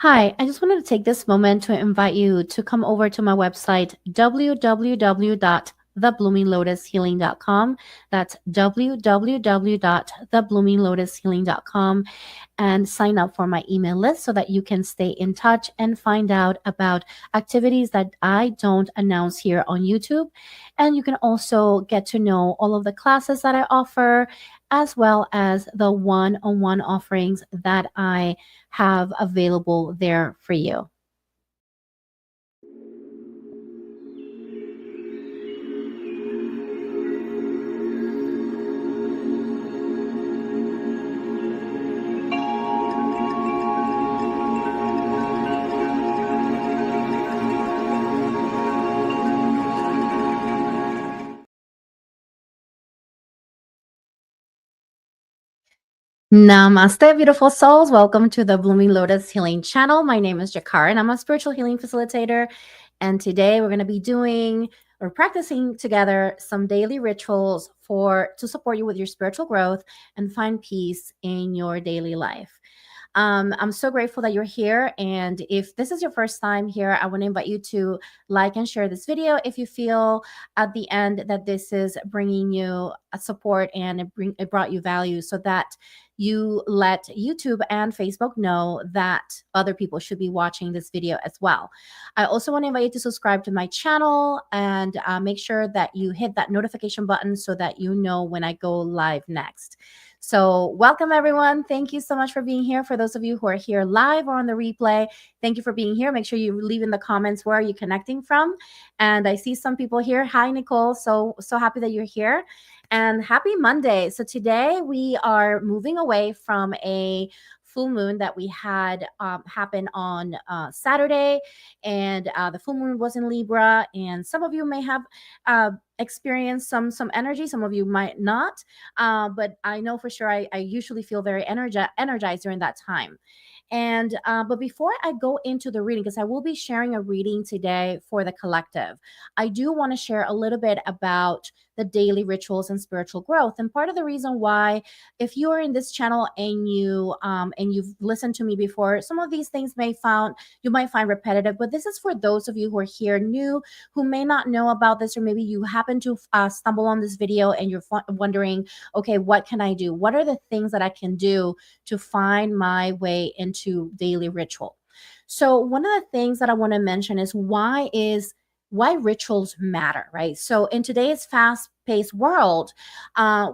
Hi, I just wanted to take this moment to invite you to come over to my website, www.thebloominglotushealing.com. That's www.thebloominglotushealing.com and sign up for my email list so that you can stay in touch and find out about activities that I don't announce here on YouTube. And you can also get to know all of the classes that I offer, as well as the one on one offerings that I have available there for you. Namaste, beautiful souls. Welcome to the Blooming Lotus Healing Channel. My name is Jikara and I'm a spiritual healing facilitator. And today we're going to be doing or practicing together some daily rituals to support you with your spiritual growth and find peace in your daily life. I'm so grateful that you're here. And if this is your first time here, I want to invite you to like and share this video if you feel at the end that this is bringing you a support and it brought you value, so that you let YouTube and Facebook know that other people should be watching this video as well. I also want to invite you to subscribe to my channel and make sure that you hit that notification button so that you know when I go live next. So welcome everyone. Thank you so much for being here. For those of you who are here live or on the replay, thank you for being here. Make sure you leave in the comments where are you connecting from. And I see some people here. Hi, Nicole. So happy that you're here. And happy Monday. So today we are moving away from a full moon that we had happen on Saturday, and the full moon was in Libra, and some of you may have experienced some energy, some of you might not, but I know for sure I usually feel very energized during that time. And but before I go into the reading, because I will be sharing a reading today for the collective, I do want to share a little bit about the daily rituals and spiritual growth. And part of the reason why, if you are in this channel and you've listened to me before, some of these things you might find repetitive, but this is for those of you who are here new, who may not know about this, or maybe you happen to stumble on this video and you're wondering, okay, what can I do? What are the things that I can do to find my way into daily ritual? So one of the things that I want to mention is why rituals matter, right? So in today's fast-paced world,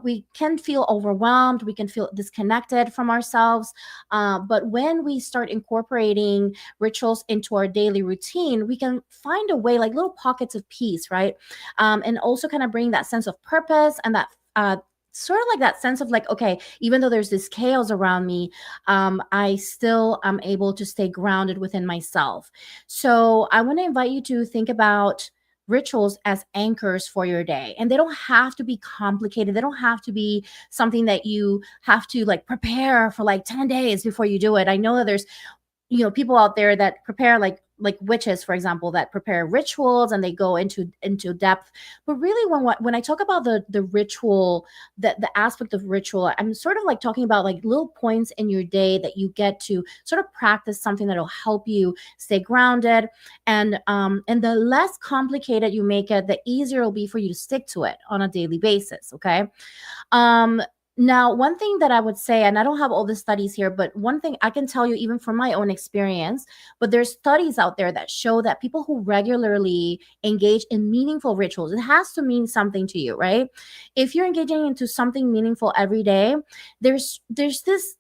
we can feel overwhelmed, we can feel disconnected from ourselves. But when we start incorporating rituals into our daily routine, we can find a way, like little pockets of peace, right? And also kind of bring that sense of purpose and that sort of like that sense of like, okay, even though there's this chaos around me, I still am able to stay grounded within myself. So I want to invite you to think about rituals as anchors for your day, and they don't have to be complicated. They don't have to be something that you have to like prepare for like 10 days before you do it. I know that there's people out there that prepare like witches, for example, that prepare rituals and they go into depth. But really, when I talk about the ritual, the aspect of ritual, I'm sort of like talking about like little points in your day that you get to sort of practice something that'll help you stay grounded. And the less complicated you make it, the easier it'll be for you to stick to it on a daily basis. Okay. um Now, one thing that I would say, and I don't have all the studies here, but one thing I can tell you, even from my own experience, but there's studies out there that show that people who regularly engage in meaningful rituals, it has to mean something to you, right? If you're engaging into something meaningful every day, there's this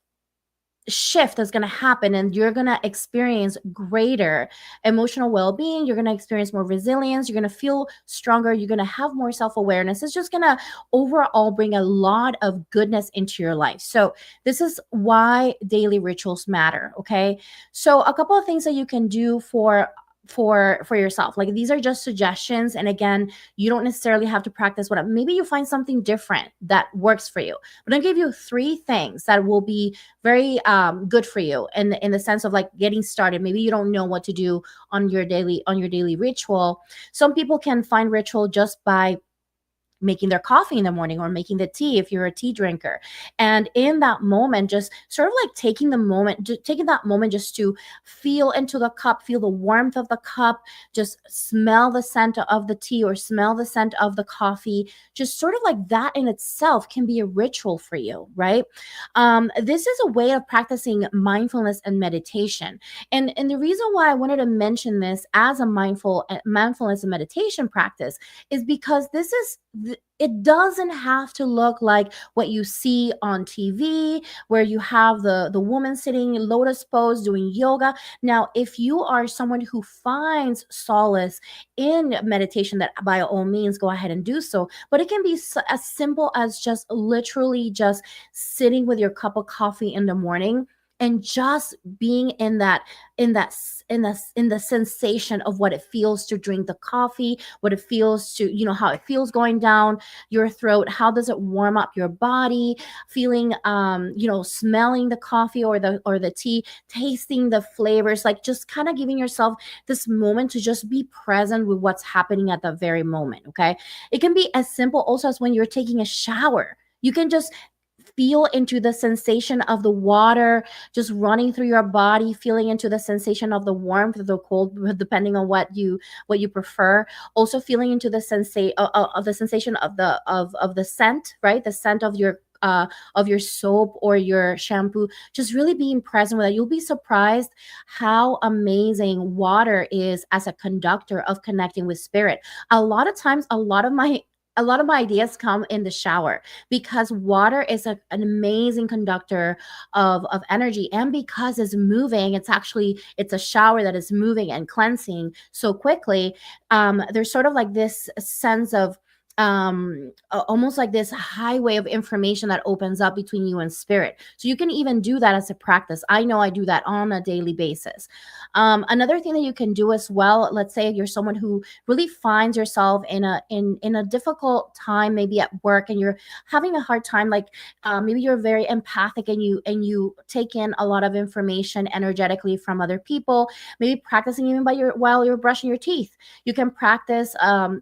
shift that's going to happen, and you're going to experience greater emotional well-being. You're going to experience more resilience. You're going to feel stronger. You're going to have more self-awareness. It's just going to overall bring a lot of goodness into your life. So this is why daily rituals matter. Okay, so a couple of things that you can do for yourself, like these are just suggestions, and again, you don't necessarily have to practice what maybe you find something different that works for you. But I'll give you 3 things that will be very good for you in the sense of like getting started. Maybe you don't know what to do on your daily ritual. Some people can find ritual just by making their coffee in the morning or making the tea if you're a tea drinker. And in that moment, just sort of like taking that moment just to feel into the cup, feel the warmth of the cup, just smell the scent of the tea or smell the scent of the coffee. Just sort of like that in itself can be a ritual for you, right? This is a way of practicing mindfulness and meditation. And the reason why I wanted to mention this as a mindfulness and meditation practice is because it doesn't have to look like what you see on TV, where you have the woman sitting in lotus pose doing yoga. Now, if you are someone who finds solace in meditation, that by all means go ahead and do so. But it can be as simple as just literally just sitting with your cup of coffee in the morning and just being in the sensation of what it feels to drink the coffee, what it feels to, how it feels going down your throat, how does it warm up your body, feeling, smelling the coffee or the tea, tasting the flavors, like just kind of giving yourself this moment to just be present with what's happening at the very moment. Okay, it can be as simple also as when you're taking a shower. You can just feel into the sensation of the water just running through your body, feeling into the sensation of the warmth or the cold, depending on what you prefer. Also feeling into the sensation of the scent, right? The scent of your soap or your shampoo. Just really being present with that. You'll be surprised how amazing water is as a conductor of connecting with spirit. A lot of times, a lot of my ideas come in the shower because water is an amazing conductor of energy, and because it's moving, it's a shower that is moving and cleansing so quickly. There's sort of like this sense of almost like this highway of information that opens up between you and spirit. So you can even do that as a practice. I know I do that on a daily basis. Another thing that you can do as well, let's say you're someone who really finds yourself in a difficult time, maybe at work, and you're having a hard time, like maybe you're very empathic and you take in a lot of information energetically from other people, maybe practicing even while you're brushing your teeth. You can practice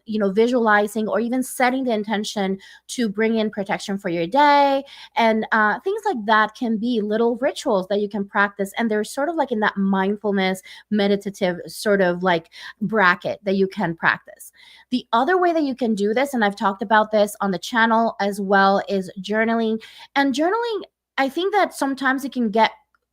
visualizing or even setting the intention to bring in protection for your day, and things like that can be little rituals that you can practice, and they're sort of like in that mindfulness meditative sort of like bracket that you can practice. The other way that you can do this, and I've talked about this on the channel as well, is journaling. And journaling, I think that sometimes it can get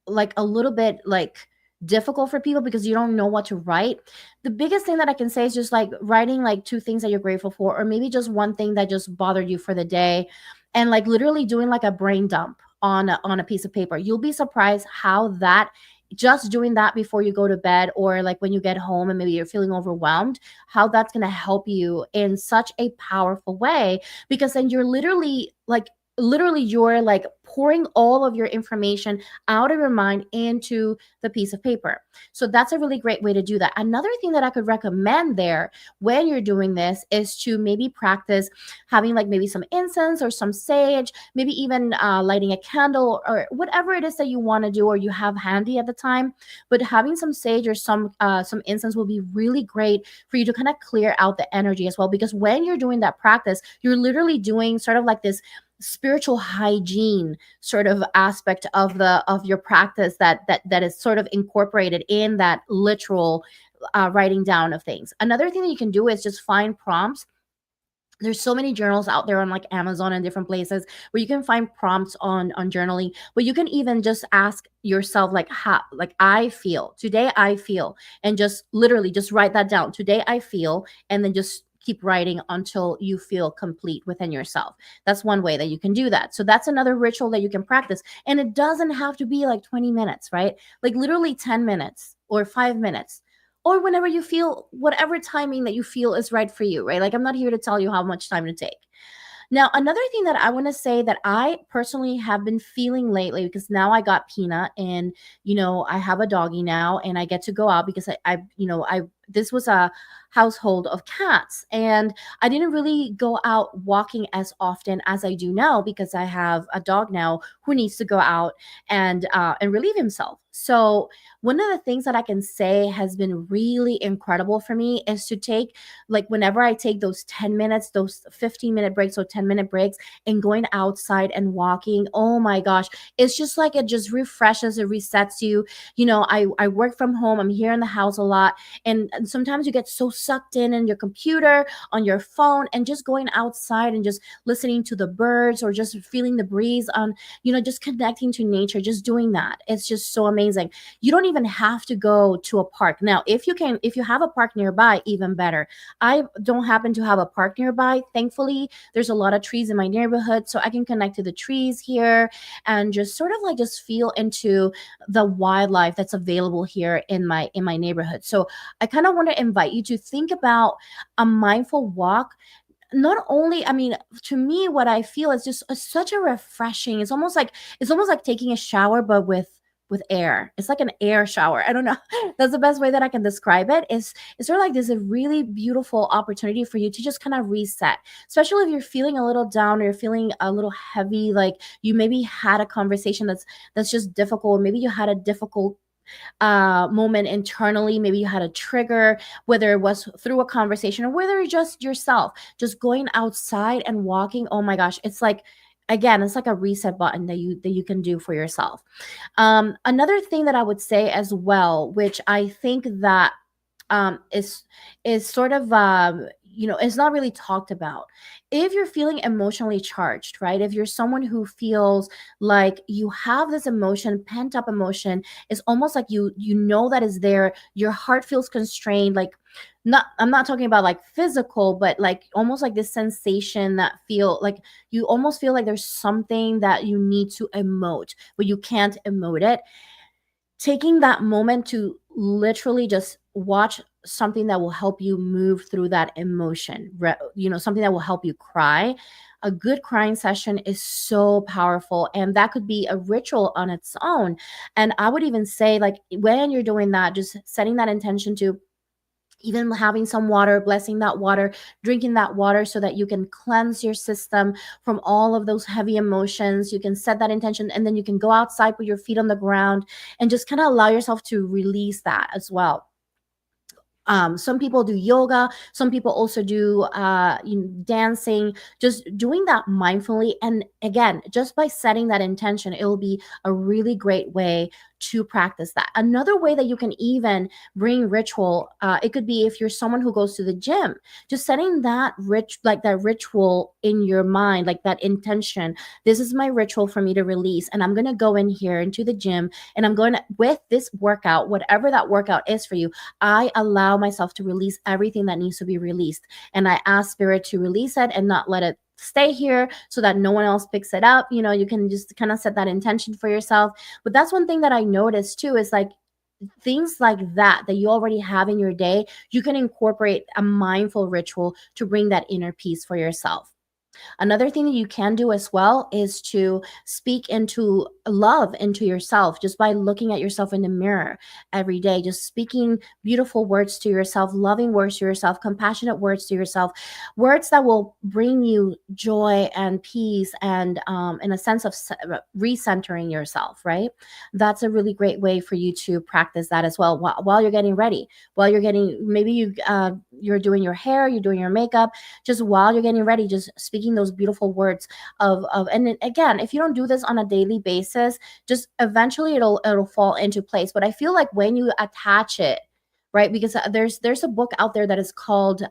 like a little bit like difficult for people because you don't know what to write. The biggest thing that I can say is just like writing like two things that you're grateful for, or maybe just one thing that just bothered you for the day, and like literally doing like a brain dump on a piece of paper. You'll be surprised how that, just doing that before you go to bed, or like when you get home and maybe you're feeling overwhelmed, how that's going to help you in such a powerful way, because then you're literally you're like pouring all of your information out of your mind into the piece of paper. So that's a really great way to do that. Another thing that I could recommend there when you're doing this is to maybe practice having like maybe some incense or some sage, maybe even lighting a candle or whatever it is that you want to do or you have handy at the time. But having some sage or some incense will be really great for you to kind of clear out the energy as well, because when you're doing that practice, you're literally doing sort of like this spiritual hygiene sort of aspect of your practice that is sort of incorporated in that literal writing down of things. Another thing that you can do is just find prompts. There's so many journals out there on like Amazon and different places where you can find prompts on journaling, but you can even just ask yourself like, how, like, I feel today, I feel, and just literally just write that down. Today I feel, and then just keep writing until you feel complete within yourself. That's one way that you can do that. So that's another ritual that you can practice, and it doesn't have to be like 20 minutes, right? Like literally 10 minutes or 5 minutes, or whenever you feel, whatever timing that you feel is right for you, right? Like, I'm not here to tell you how much time to take. Now, another thing that I want to say that I personally have been feeling lately, because now I got Peanut, and I have a doggy now, and I get to go out because I this was a household of cats, and I didn't really go out walking as often as I do now because I have a dog now who needs to go out and relieve himself. So one of the things that I can say has been really incredible for me is to take, like, whenever I take those 10 minutes, those 15-minute breaks or 10-minute breaks, and going outside and walking. Oh my gosh, it's just like it just refreshes, it resets you. I work from home, I'm here in the house a lot, and sometimes you get so sucked in your computer, on your phone, and just going outside and just listening to the birds or just feeling the breeze on, just connecting to nature, just doing that. It's just so amazing. You don't even have to go to a park. Now, if you have a park nearby, even better. I don't happen to have a park nearby. Thankfully, there's a lot of trees in my neighborhood, so I can connect to the trees here and just sort of like just feel into the wildlife that's available here in my neighborhood. So I kind of want to invite you to think about a mindful walk. Not only, I mean, to me, what I feel is just such a refreshing. It's almost like taking a shower, but with air. It's like an air shower. I don't know. That's the best way that I can describe it. It's sort of like there's a really beautiful opportunity for you to just kind of reset, especially if you're feeling a little down or you're feeling a little heavy, like you maybe had a conversation that's just difficult, or maybe you had a difficult moment internally. Maybe you had a trigger, whether it was through a conversation or whether it's just yourself, just going outside and walking. Oh my gosh, it's like, again, it's like a reset button that you can do for yourself. Another thing that I would say as well, which I think that is sort of it's not really talked about. If you're feeling emotionally charged, right? If you're someone who feels like you have this emotion, pent up emotion, it's almost like you that is there. Your heart feels constrained, like, not, I'm not talking about like physical, but like almost like this sensation that feel like you almost feel like there's something that you need to emote, but you can't emote it. Taking that moment to literally just watch something that will help you move through that emotion, something that will help you cry. A good crying session is so powerful, and that could be a ritual on its own. And I would even say, like, when you're doing that, just setting that intention to even having some water, blessing that water, drinking that water so that you can cleanse your system from all of those heavy emotions. You can set that intention, and then you can go outside, put your feet on the ground, and just kind of allow yourself to release that as well. Some people do yoga, some people also do dancing, just doing that mindfully. And again, just by setting that intention, it will be a really great way to practice that. Another way that you can even bring ritual, it could be if you're someone who goes to the gym, just setting that ritual in your mind, like that intention. This is my ritual for me to release, and I'm going to go in here into the gym, and I'm going to, with this workout, whatever that workout is for you, I allow myself to release everything that needs to be released. And I ask spirit to release it and not let it stay here so that no one else picks it up. You can just kind of set that intention for yourself. But that's one thing that I noticed too, is like things like that you already have in your day, you can incorporate a mindful ritual to bring that inner peace for yourself. Another thing that you can do as well is to speak into love into yourself, just by looking at yourself in the mirror every day, just speaking beautiful words to yourself, loving words to yourself, compassionate words to yourself, words that will bring you joy and peace and in a sense of recentering yourself, right? That's a really great way for you to practice that as well while you're getting ready, while you're getting, maybe you're doing your hair, you're doing your makeup, just while you're getting ready, just speaking those beautiful words of and then, again, if you don't do this on a daily basis, just eventually it'll fall into place. But I feel like when you attach it, right, because there's a book out there that is called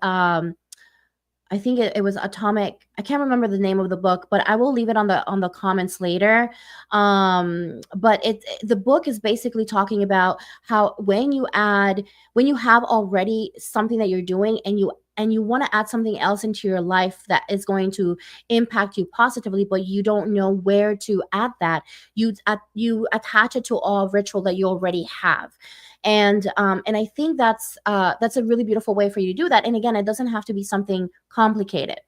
I think it was Atomic. I can't remember the name of the book, but I will leave it on the comments later. But the book is basically talking about how when you have already something that you're doing, and you want to add something else into your life that is going to impact you positively, but you don't know where to add that, you attach it to a ritual that you already have. And I think that's a really beautiful way for you to do that. And again, it doesn't have to be something complicated.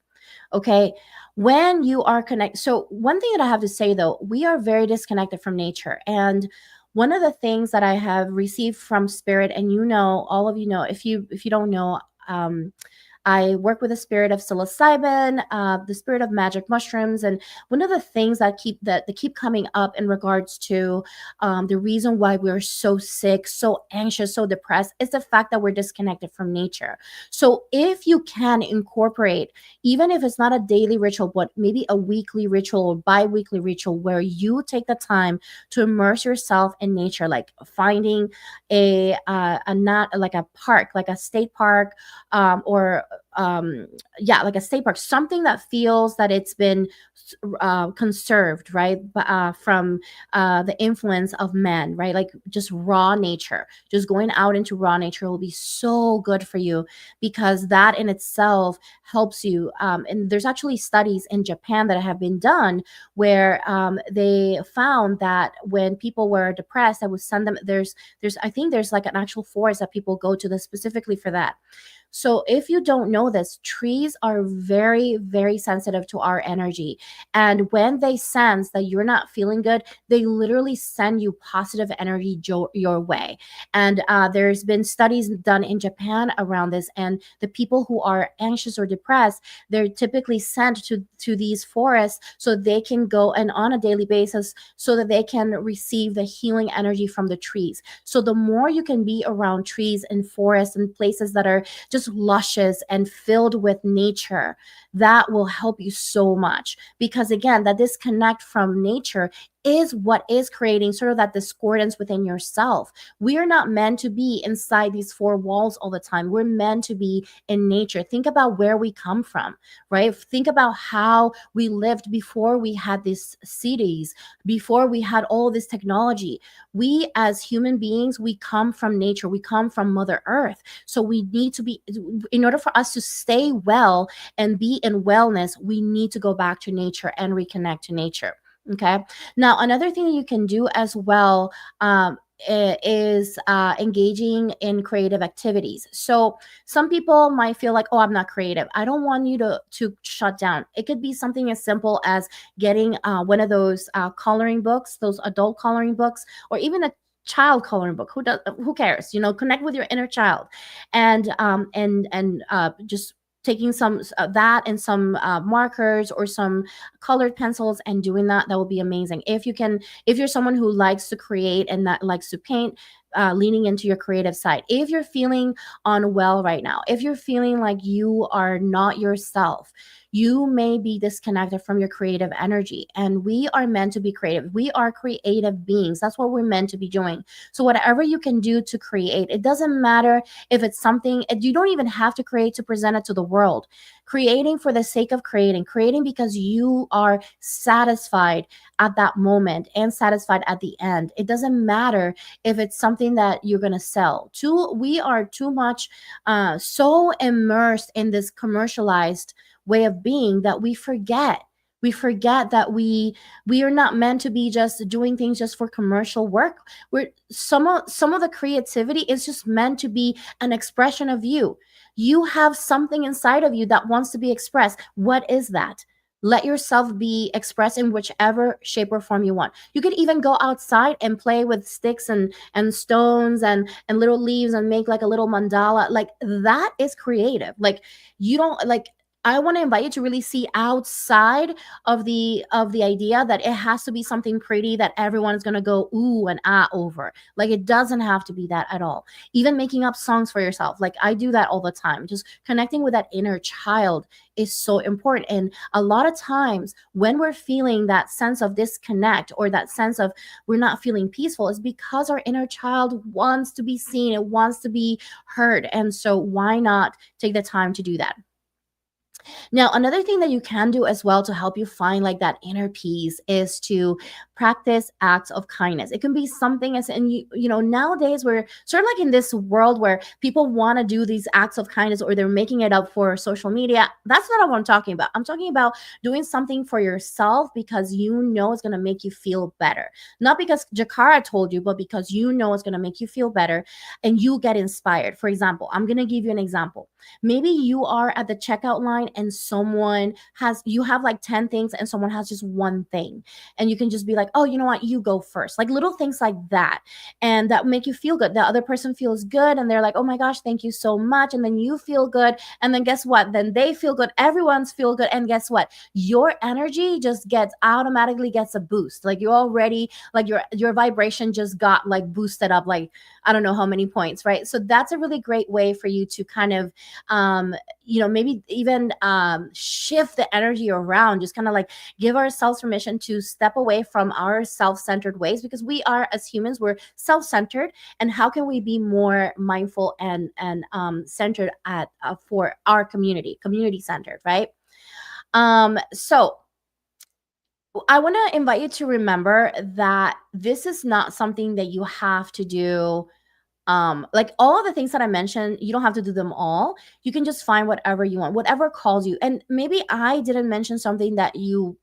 Okay. When you are connected, so one thing that I have to say though, we are very disconnected from nature. And one of the things that I have received from spirit, and all of you know, if you don't know, I work with the spirit of psilocybin, the spirit of magic mushrooms, and one of the things that keep coming up in regards to the reason why we're so sick, so anxious, so depressed is the fact that we're disconnected from nature. So if you can incorporate, even if it's not a daily ritual, but maybe a weekly ritual or bi-weekly ritual, where you take the time to immerse yourself in nature, like finding a not like a park, like a state park, or yeah, like a state park, something that feels that it's been conserved, right, from the influence of men, right, like just raw nature. Just going out into raw nature will be so good for you, because that in itself helps you. And there's actually studies in Japan that have been done where they found that when people were depressed, I would send them, there's I think there's like an actual forest that people go to, that specifically for that. So if you don't know this, trees are very, very sensitive to our energy. And when they sense that you're not feeling good, they literally send you positive energy your way. And there's been studies done in Japan around this. And the people who are anxious or depressed, they're typically sent to these forests so they can go and on a daily basis so that they can receive the healing energy from the trees. So the more you can be around trees and forests and places that are just luscious and filled with nature, that will help you so much. Because again, that disconnect from nature is what is creating sort of that discordance within yourself. We are not meant to be inside these four walls all the time. We're meant to be in nature. Think about where we come from, right? Think about how we lived before we had these cities, before we had all this technology. We as human beings, we come from nature. We come from Mother Earth. So we need to be, in order for us to stay well and be in wellness, we need to go back to nature and reconnect to nature. Okay. Now, another thing you can do as well, is engaging in creative activities. So some people might feel like, oh, I'm not creative. I don't want you to shut down. It could be something as simple as getting one of those coloring books, those adult coloring books, or even a child coloring book. Who cares, connect with your inner child. And just taking some that and some markers or some colored pencils and doing that will be amazing. If you're someone who likes to create and that likes to paint, leaning into your creative side. If you're feeling unwell right now, if you're feeling like you are not yourself, you may be disconnected from your creative energy. And we are meant to be creative. We are creative beings. That's what we're meant to be doing. So whatever you can do to create, it doesn't matter if it's something, you don't even have to create to present it to the world. Creating for the sake of creating because you are satisfied at that moment and satisfied at the end. It doesn't matter if it's something that you're going to sell. We are too much so immersed in this commercialized way of being that we forget that we are not meant to be just doing things just for commercial work. We're some of the creativity is just meant to be an expression of you. You have something inside of you that wants to be expressed. What is that? Let yourself be expressed in whichever shape or form you want. You could even go outside and play with sticks and stones and little leaves and make like a little mandala. Like that is creative. Like you don't like I want to invite you to really see outside of the idea that it has to be something pretty that everyone is going to go ooh and ah over. Like it doesn't have to be that at all. Even making up songs for yourself, like I do that all the time. Just connecting with that inner child is so important. And a lot of times when we're feeling that sense of disconnect or that sense of we're not feeling peaceful is because our inner child wants to be seen, it wants to be heard. And so why not take the time to do that? Now, another thing that you can do as well to help you find like that inner peace is to practice acts of kindness. It can be something as, and nowadays we're sort of like in this world where people want to do these acts of kindness or they're making it up for social media. That's not what I'm talking about. I'm talking about doing something for yourself because you know it's going to make you feel better. Not because Jakara told you, but because you know it's going to make you feel better and you get inspired. For example, I'm going to give you an example. Maybe you are at the checkout line and you have like 10 things and someone has just one thing. And you can just be like, like, oh, you know what, you go first. Like little things like that. And that make you feel good. The other person feels good and they're like, oh my gosh, thank you so much. And then you feel good. And then guess what? Then they feel good. Everyone's feel good. And guess what? Your energy just gets automatically gets a boost. Like you already, like your vibration just got like boosted up, like I don't know how many points, right? So that's a really great way for you to kind of maybe even shift the energy around, just kind of like give ourselves permission to step away from our self-centered ways, because we are, as humans, we're self-centered. And how can we be more mindful and centered at for our community centered, right? So I want to invite you to remember that this is not something that you have to do. Like all of the things that I mentioned, you don't have to do them all. You can just find whatever you want, whatever calls you. And maybe I didn't mention something that you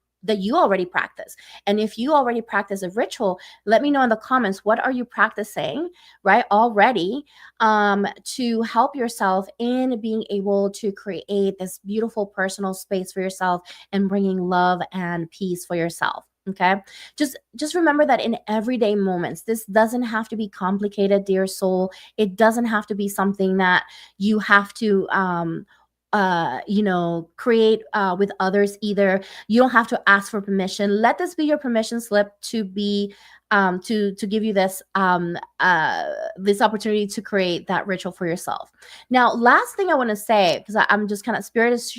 already practice. And if you already practice a ritual, let me know in the comments, what are you practicing, right, already, to help yourself in being able to create this beautiful personal space for yourself and bringing love and peace for yourself. Okay, just remember that in everyday moments, this doesn't have to be complicated, dear soul. It doesn't have to be something that you have to create with others either. You don't have to ask for permission. Let this be your permission slip to be to give you this opportunity to create that ritual for yourself. Now, last thing I want to say, because I'm just kind of, Spirit is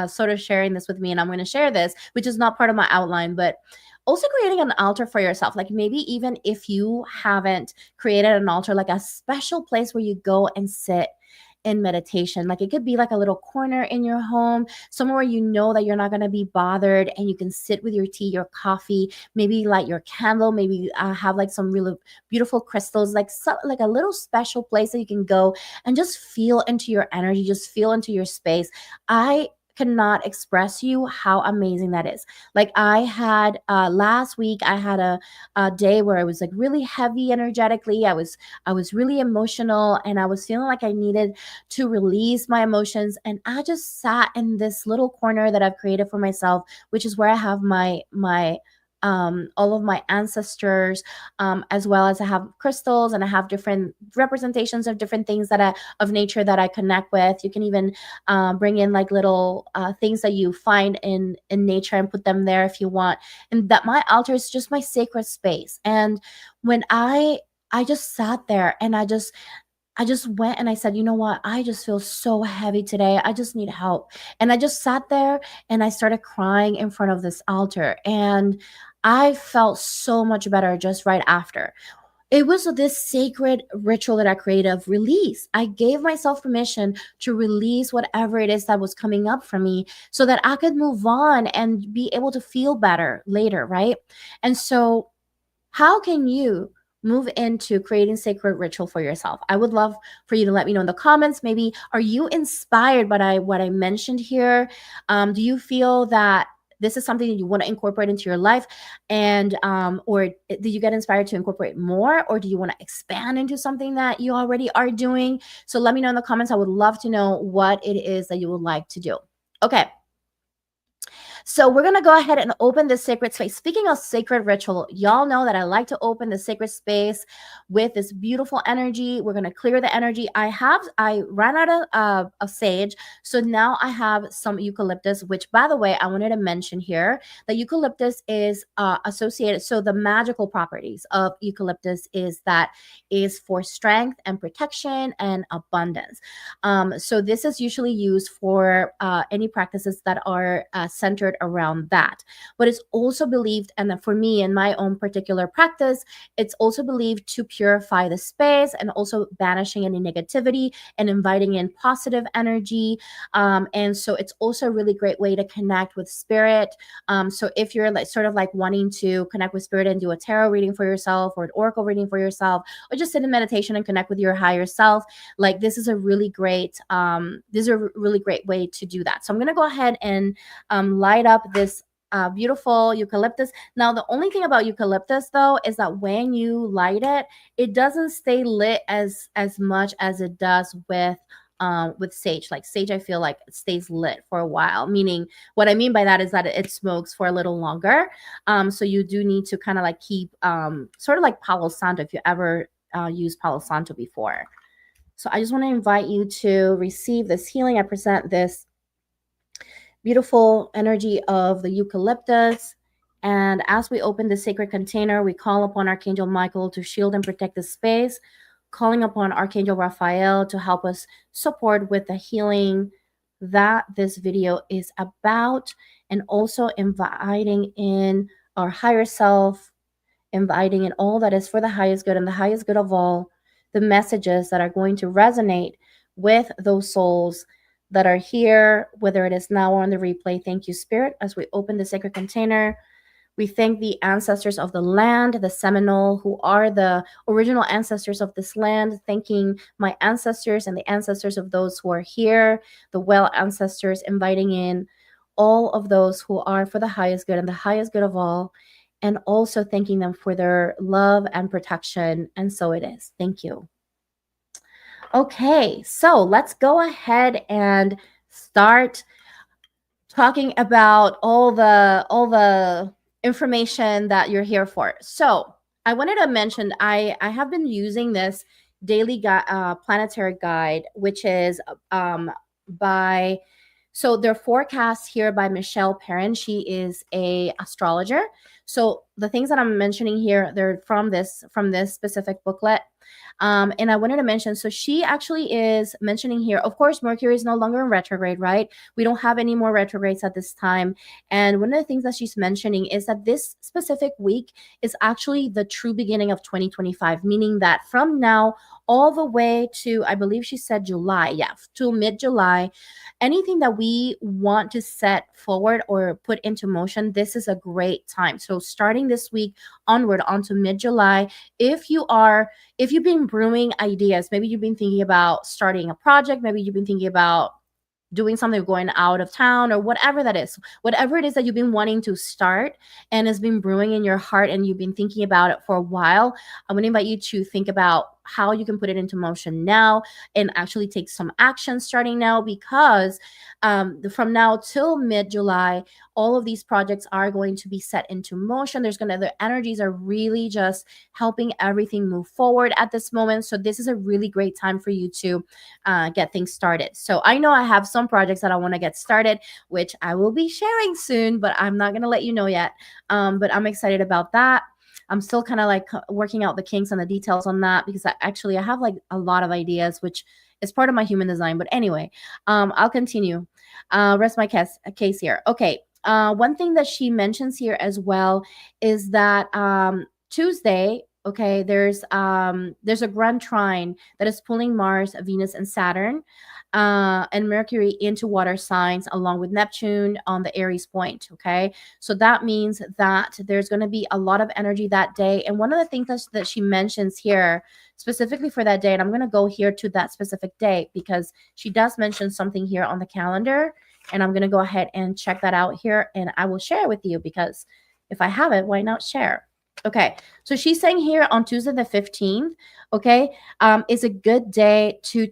sort of sharing this with me, and I'm going to share this, which is not part of my outline, but also creating an altar for yourself. Like maybe even if you haven't created an altar, like a special place where you go and sit in meditation. Like it could be like a little corner in your home, somewhere where you know that you're not going to be bothered, and you can sit with your tea, your coffee, maybe light your candle, maybe have like some really beautiful crystals, like a little special place that you can go and just feel into your energy, just feel into your space. I cannot express you how amazing that is. Like I had last week, I had a day where I was like really heavy energetically. I was really emotional, and I was feeling like I needed to release my emotions. And I just sat in this little corner that I've created for myself, which is where I have my all of my ancestors, as well as I have crystals, and I have different representations of different things of nature that I connect with. You can even bring in like little things that you find in nature and put them there if you want. And that my altar is just my sacred space. And when I just sat there, and I just went and I said, you know what? I just feel so heavy today. I just need help. And I just sat there and I started crying in front of this altar. And I felt so much better just right after. It was this sacred ritual that I created of release. I gave myself permission to release whatever it is that was coming up for me, so that I could move on and be able to feel better later, right? And so how can you move into creating sacred ritual for yourself? I would love for you to let me know in the comments. Maybe are you inspired by what I mentioned here? Do you feel that this is something that you want to incorporate into your life, and or do you get inspired to incorporate more, or do you want to expand into something that you already are doing? So let me know in the comments. I would love to know what it is that you would like to do. Okay, so we're going to go ahead and open the sacred space. Speaking of sacred ritual, y'all know that I like to open the sacred space with this beautiful energy. We're going to clear the energy. I ran out of sage. So now I have some eucalyptus, which, by the way, I wanted to mention here that eucalyptus is associated. So the magical properties of eucalyptus is for strength and protection and abundance. So this is usually used for any practices that are centered around that. But it's also believed, and for me in my own particular practice, it's also believed to purify the space, and also banishing any negativity and inviting in positive energy. And so it's also a really great way to connect with spirit. So if you're like sort of like wanting to connect with spirit and do a tarot reading for yourself, or an oracle reading for yourself, or just sit in meditation and connect with your higher self, like this is a really great way to do that. So I'm going to go ahead and light up this beautiful eucalyptus. Now, the only thing about eucalyptus, though, is that when you light it, it doesn't stay lit as much as it does with with sage. Like sage, I feel like it stays lit for a while. Meaning, what I mean by that is that it smokes for a little longer. So you do need to kind of like keep sort of like Palo Santo if you ever used Palo Santo before. So I just want to invite you to receive this healing. I present this beautiful energy of the eucalyptus. And as we open the sacred container, we call upon Archangel Michael to shield and protect the space, calling upon Archangel Raphael to help us support with the healing that this video is about, and also inviting in our higher self, inviting in all that is for the highest good and the highest good of all, the messages that are going to resonate with those souls that are here, whether it is now or on the replay. Thank you, Spirit, as we open the sacred container. We thank the ancestors of the land, the Seminole, who are the original ancestors of this land, thanking my ancestors and the ancestors of those who are here, the well ancestors, inviting in all of those who are for the highest good and the highest good of all, and also thanking them for their love and protection. And so it is. Thank you. Okay, so let's go ahead and start talking about all the information that you're here for. So I wanted to mention I have been using this daily planetary guide, which is by so their forecasts here by Michelle Perrin. She is a astrologer. So the things that I'm mentioning here, they're from this specific booklet. And I wanted to mention, so she actually is mentioning here, of course, Mercury is no longer in retrograde, right? We don't have any more retrogrades at this time. And one of the things that she's mentioning is that this specific week is actually the true beginning of 2025, meaning that from now all the way to, I believe she said July, yeah, to mid-July, anything that we want to set forward or put into motion, this is a great time. So starting this week onward onto mid-July, if you've been brewing ideas, maybe you've been thinking about starting a project, maybe you've been thinking about doing something, going out of town, or whatever that is, whatever it is that you've been wanting to start and has been brewing in your heart and you've been thinking about it for a while, I'm going to invite you to think about how you can put it into motion now and actually take some action starting now, because from now till mid-July, all of these projects are going to be set into motion. The energies are really just helping everything move forward at this moment. So this is a really great time for you to get things started. So I know I have some projects that I want to get started, which I will be sharing soon, but I'm not going to let you know yet. But I'm excited about that. I'm still kind of like working out the kinks and the details on that, because I have like a lot of ideas, which is part of my human design. But anyway, I'll continue. Rest my case here. Okay. One thing that she mentions here as well is that Tuesday, okay, there's a grand trine that is pulling Mars, Venus, and Saturn, and Mercury into water signs, along with Neptune on the Aries point. Okay, so that means that there's going to be a lot of energy that day. And one of the things that she mentions here specifically for that day, and I'm going to go here to that specific day because she does mention something here on the calendar, and I'm going to go ahead and check that out here, and I will share with you, because if I have it, why not share? Okay, so she's saying here on Tuesday the 15th, okay, is a good day to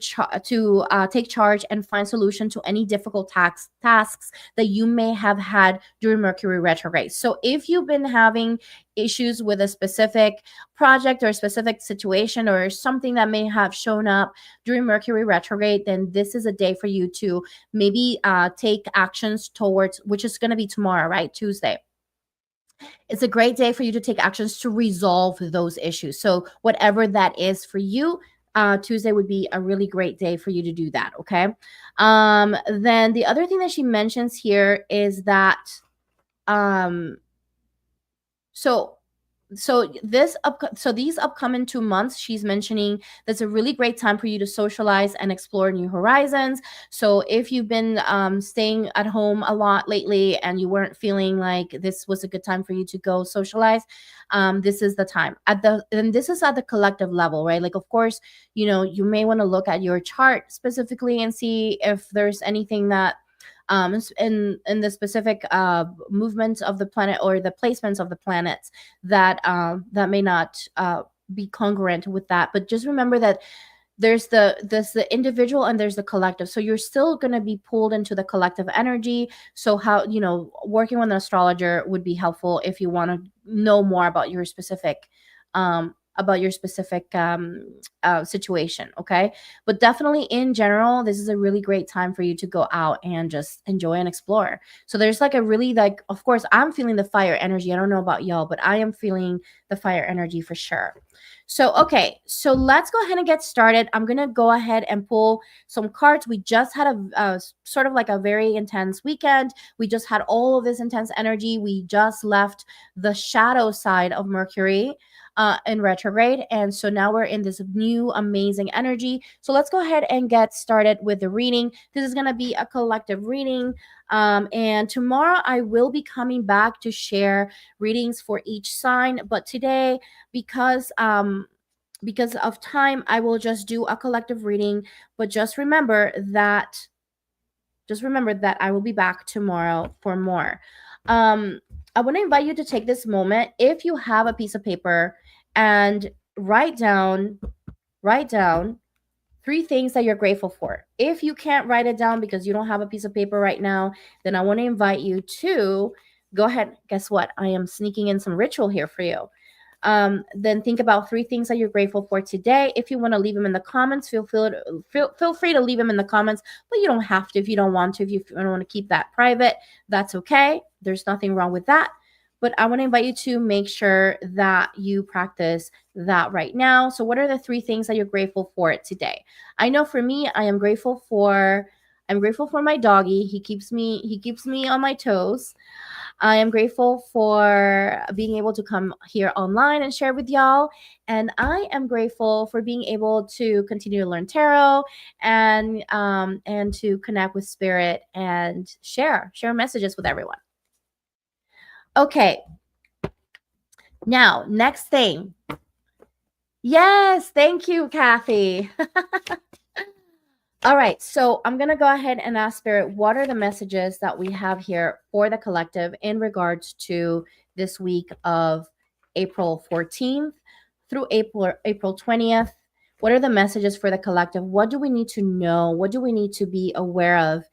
take charge and find solution to any difficult tasks that you may have had during Mercury retrograde. So if you've been having issues with a specific project or a specific situation or something that may have shown up during Mercury retrograde, then this is a day for you to maybe take actions towards, which is going to be tomorrow, right? Tuesday. It's a great day for you to take actions to resolve those issues. So whatever that is for you, Tuesday would be a really great day for you to do that. Okay. Then the other thing that she mentions here is that um, so these upcoming 2 months, she's mentioning that's a really great time for you to socialize and explore new horizons. So if you've been staying at home a lot lately and you weren't feeling like this was a good time for you to go socialize, this is the time. And this is at the collective level, right? Like, of course, you may want to look at your chart specifically and see if there's anything that in the specific movements of the planet or the placements of the planets that may not be congruent with that. But just remember that there's the individual and there's the collective. So you're still going to be pulled into the collective energy. So how, working with an astrologer would be helpful if you want to know more about your specific situation. Okay, but definitely in general, this is a really great time for you to go out and just enjoy and explore. So there's like a really, like, of course I'm feeling the fire energy. I don't know about y'all, but I am feeling the fire energy for sure. So, okay, so let's go ahead and get started. I'm going to go ahead and pull some cards. We just had a sort of like a very intense weekend. We just had all of this intense energy. We just left the shadow side of Mercury in retrograde. And so now we're in this new amazing energy. So let's go ahead and get started with the reading. This is going to be a collective reading. And tomorrow I will be coming back to share readings for each sign. But today, because of time, I will just do a collective reading. But just remember that I will be back tomorrow for more. I want to invite you to take this moment, if you have a piece of paper, and write down three things that you're grateful for. If you can't write it down because you don't have a piece of paper right now, then I want to invite you to go ahead. Guess what? I am sneaking in some ritual here for you. Then think about three things that you're grateful for today. If you want to leave them in the comments, feel free to leave them in the comments, but you don't have to if you don't want to. If you don't want to keep that private, that's okay. There's nothing wrong with that. But I want to invite you to make sure that you practice that right now. So what are the three things that you're grateful for today? I know for me, I'm grateful for my doggy. He keeps me on my toes. I am grateful for being able to come here online and share with y'all. And I am grateful for being able to continue to learn tarot and to connect with spirit and share messages with everyone. Okay. Now, next thing. Yes, thank you, Kathy. All right, so I'm going to go ahead and ask Spirit, what are the messages that we have here for the collective in regards to this week of April 14th through April 20th? What are the messages for the collective? What do we need to know? What do we need to be aware of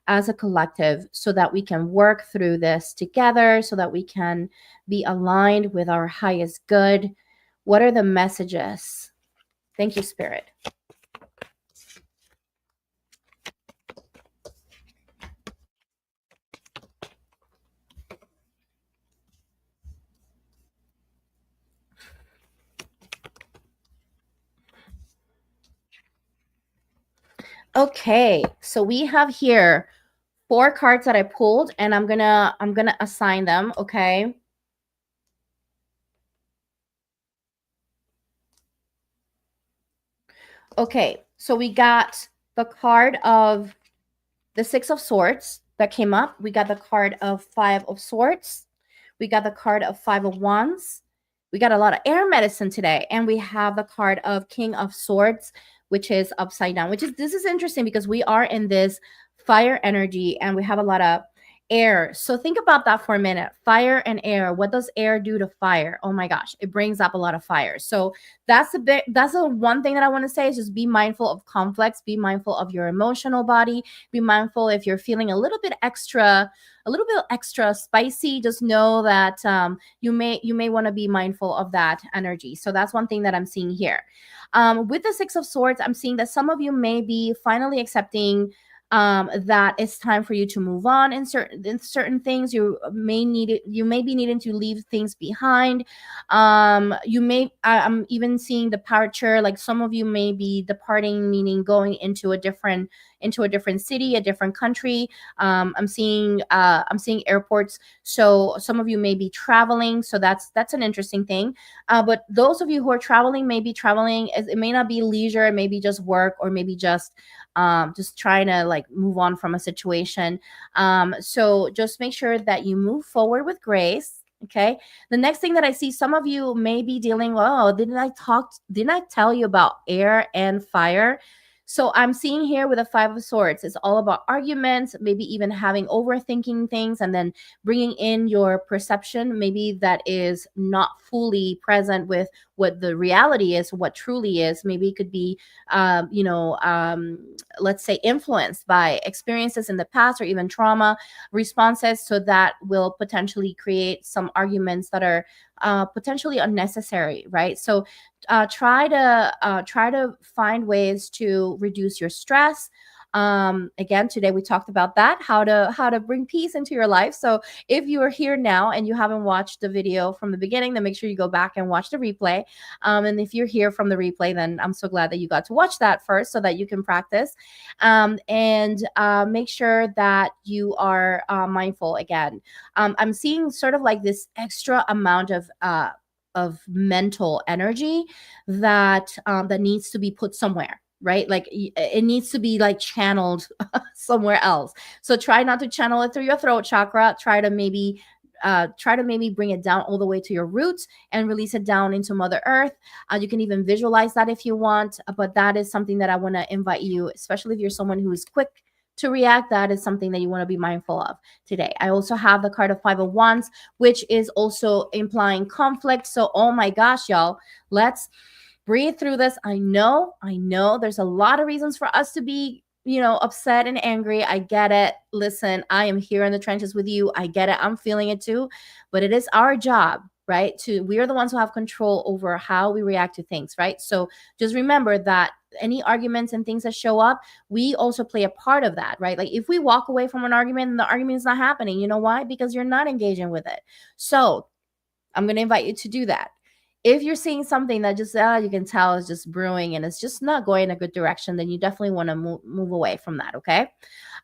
as a collective so that we can work through this together, so that we can be aligned with our highest good? What are the messages? Thank you, Spirit. Okay, so we have here four cards that I pulled, and I'm gonna assign them. Okay. Okay, so we got the card of the Six of Swords that came up. We got the card of Five of Swords. We got the card of Five of Wands. We got a lot of air medicine today, and we have the card of King of Swords, which is upside down. This is interesting because we are in this fire energy, and we have a lot of air. So think about that for a minute. Fire and air. What does air do to fire? Oh my gosh, it brings up a lot of fire. So that's the one thing that I want to say is just be mindful of conflicts, be mindful of your emotional body, be mindful if you're feeling a little bit extra spicy. Just know that you may want to be mindful of that energy. So that's one thing that I'm seeing here. With the Six of Swords, I'm seeing that some of you may be finally accepting that it's time for you to move on in certain things. You may be needing to leave things behind. I'm even seeing departure. Like some of you may be departing, meaning going into a different city, a different country. I'm seeing airports. So some of you may be traveling. So that's an interesting thing. But those of you who are traveling may be traveling. It may not be leisure. It may be just work, or maybe just trying to like move on from a situation. So just make sure that you move forward with grace. Okay. The next thing that I see, some of you may be dealing. Oh, didn't I tell you about air and fire? So I'm seeing here with a Five of Swords, it's all about arguments, maybe even having overthinking things and then bringing in your perception, maybe that is not fully present with what the reality is, what truly is. Maybe it could be, let's say, influenced by experiences in the past or even trauma responses. So that will potentially create some arguments that are potentially unnecessary, right? So try to find ways to reduce your stress. Again, today we talked about that, how to bring peace into your life. So if you are here now and you haven't watched the video from the beginning, then make sure you go back and watch the replay. And if you're here from the replay, then I'm so glad that you got to watch that first so that you can practice. And make sure that you are mindful again. I'm seeing sort of like this extra amount of mental energy that that needs to be put somewhere, right? Like it needs to be like channeled somewhere else. So try not to channel it through your throat chakra. Try to maybe bring it down all the way to your roots and release it down into Mother Earth. You can even visualize that if you want, but that is something that I want to invite you, especially if you're someone who is quick to react. That is something that you want to be mindful of today. I also have the card of Five of Wands, which is also implying conflict. So, oh my gosh, y'all, let's breathe through this. I know there's a lot of reasons for us to be, upset and angry. I get it. Listen, I am here in the trenches with you. I get it. I'm feeling it too. But it is our job, right? We are the ones who have control over how we react to things, right? So just remember that any arguments and things that show up, we also play a part of that, right? Like if we walk away from an argument and the argument is not happening, you know why? Because you're not engaging with it. So I'm going to invite you to do that. If you're seeing something that just you can tell is just brewing and it's just not going in a good direction, then you definitely want to move away from that. Okay.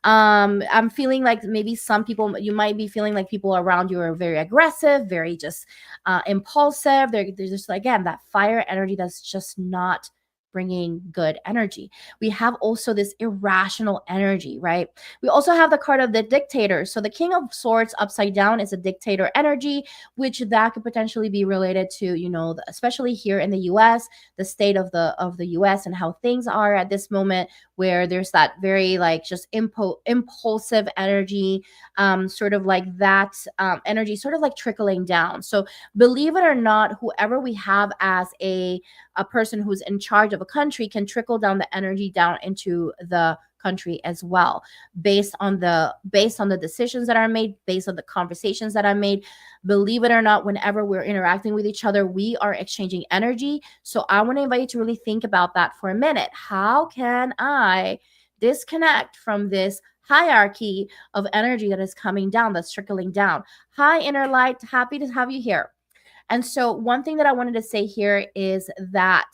I'm feeling like maybe some people, you might be feeling like people around you are very aggressive, very just impulsive. They're just, again, that fire energy that's just not bringing good energy. We have also this irrational energy, right? We also have the card of the dictator. So the King of Swords upside down is a dictator energy, which that could potentially be related to, especially here in the US, the state of the US and how things are at this moment, where there's that very like just impulsive energy, sort of like that energy sort of like trickling down. So believe it or not, whoever we have as a person who's in charge of a country can trickle down the energy down into the country as well, based on the decisions that are made, based on the conversations that are made. Believe it or not, whenever we're interacting with each other, we are exchanging energy. So I want to invite you to really think about that for a minute. How can I disconnect from this hierarchy of energy that is coming down, that's trickling down? Hi, inner light, happy to have you here. And so one thing that I wanted to say here is that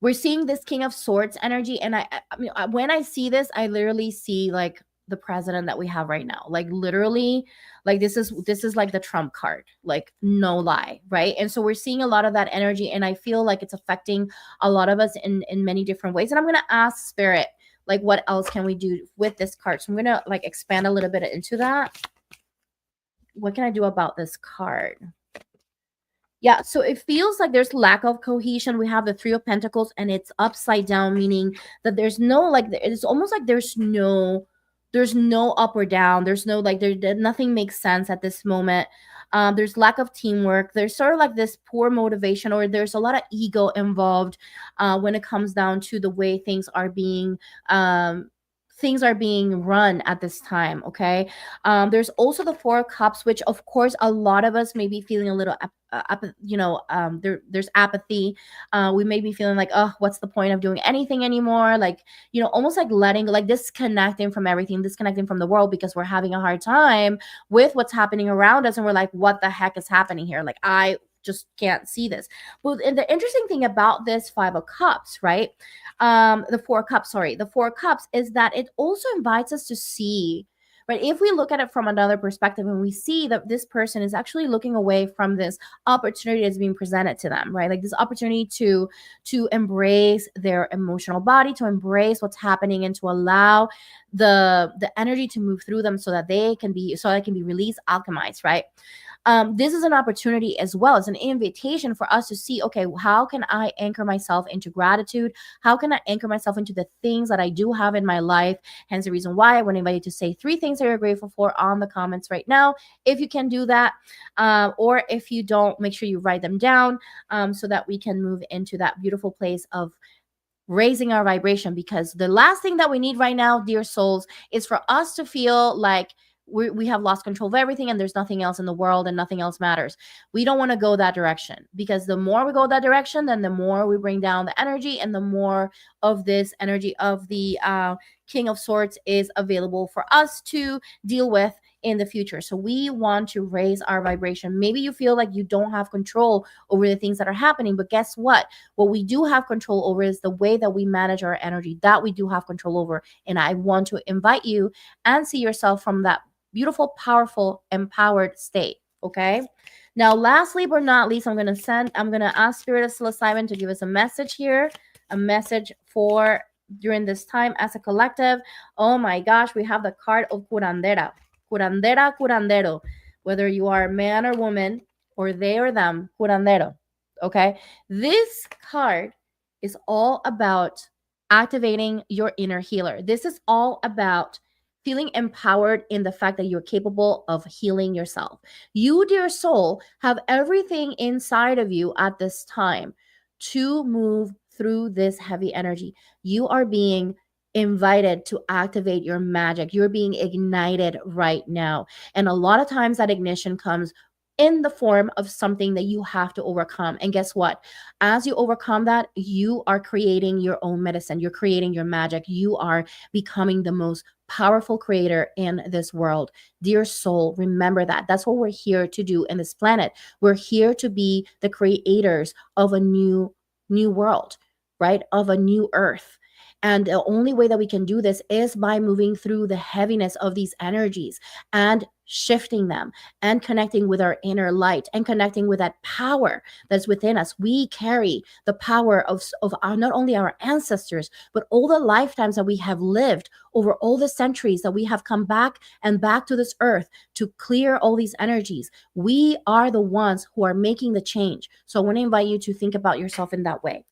we're seeing this King of Swords energy. And I mean, when I see this, I literally see like the president that we have right now. Like literally, like this is like the Trump card, like no lie, right? And so we're seeing a lot of that energy, and I feel like it's affecting a lot of us in many different ways. And I'm gonna ask Spirit, like, what else can we do with this card? So I'm gonna like expand a little bit into that. What can I do about this card? Yeah, so it feels like there's lack of cohesion. We have the Three of Pentacles and it's upside down, meaning that there's no like, it's almost like there's no up or down. There's no like nothing makes sense at this moment. There's lack of teamwork. There's sort of like this poor motivation, or there's a lot of ego involved when it comes down to the way things are being run at this time. Okay. There's also the Four of Cups, which of course a lot of us may be feeling a little there's apathy. We may be feeling like, oh, what's the point of doing anything anymore? Like, almost like disconnecting from everything, disconnecting from the world, because we're having a hard time with what's happening around us. And we're like, what the heck is happening here? Like, I just can't see this. But the interesting thing about this Five of Cups, right? The Four of Cups is that it also invites us to see, right? If we look at it from another perspective and we see that this person is actually looking away from this opportunity that's being presented to them, right? Like this opportunity to embrace their emotional body, to embrace what's happening, and to allow the energy to move through them so that they can be released, alchemized, right? this is an opportunity as well. It's an invitation for us to see, okay, how can I anchor myself into gratitude? How can I anchor myself into the things that I do have in my life? Hence the reason why I want to invite you to say 3 things that you're grateful for on the comments right now. If you can do that, or if you don't, make sure you write them down, so that we can move into that beautiful place of raising our vibration. Because the last thing that we need right now, dear souls, is for us to feel like we have lost control of everything and there's nothing else in the world and nothing else matters. We don't want to go that direction, because the more we go that direction, then the more we bring down the energy, and the more of this energy of the King of Swords is available for us to deal with in the future. So we want to raise our vibration. Maybe you feel like you don't have control over the things that are happening, but guess what we do have control over is the way that we manage our energy. That we do have control over. And I want to invite you and see yourself from that beautiful, powerful, empowered state. Okay. Now, lastly but not least, I'm going to ask Spirit of Psilocybin to give us a message here, a message for during this time as a collective. Oh my gosh, we have the card of curandera. Curandera, curandero. Whether you are a man or woman, or they or them, curandero. Okay. This card is all about activating your inner healer. This is all about feeling empowered in the fact that you're capable of healing yourself. You, dear soul, have everything inside of you at this time to move through this heavy energy. You are being invited to activate your magic. You're being ignited right now. And a lot of times that ignition comes in the form of something that you have to overcome. And guess what? As you overcome that, you are creating your own medicine. You're creating your magic. You are becoming the most powerful creator in this world. Dear soul, remember that. That's what we're here to do in this planet. We're here to be the creators of a new world, right? Of a new earth. And the only way that we can do this is by moving through the heaviness of these energies and shifting them and connecting with our inner light and connecting with that power that's within us. We carry the power of our, not only our ancestors, but all the lifetimes that we have lived over all the centuries that we have come back and back to this earth to clear all these energies. We are the ones who are making the change. So I want to invite you to think about yourself in that way.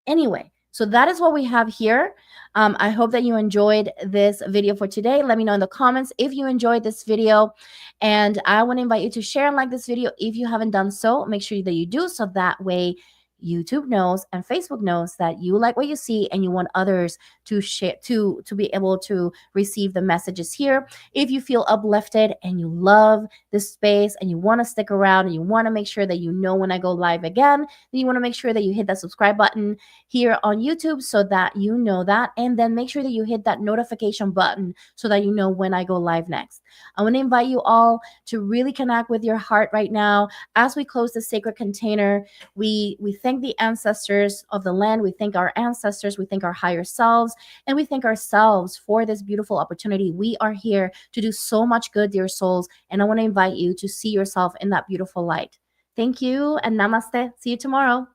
Anyway, so that is what we have here. I hope that you enjoyed this video for today. Let me know in the comments if you enjoyed this video. And I want to invite you to share and like this video if you haven't done so. Make sure that you do, so that way YouTube knows and Facebook knows that you like what you see and you want others to share, to be able to receive the messages here. If you feel uplifted and you love this space and you want to stick around and you want to make sure that you know when I go live again, then you want to make sure that you hit that subscribe button here on YouTube so that you know that, and then make sure that you hit that notification button so that you know when I go live next. I want to invite you all to really connect with your heart right now as we close the sacred container. We thank the ancestors of the land. We thank our ancestors. We thank our higher selves, and we thank ourselves for this beautiful opportunity. We are here to do so much good, dear souls, and I want to invite you to see yourself in that beautiful light. Thank you and namaste. See you tomorrow.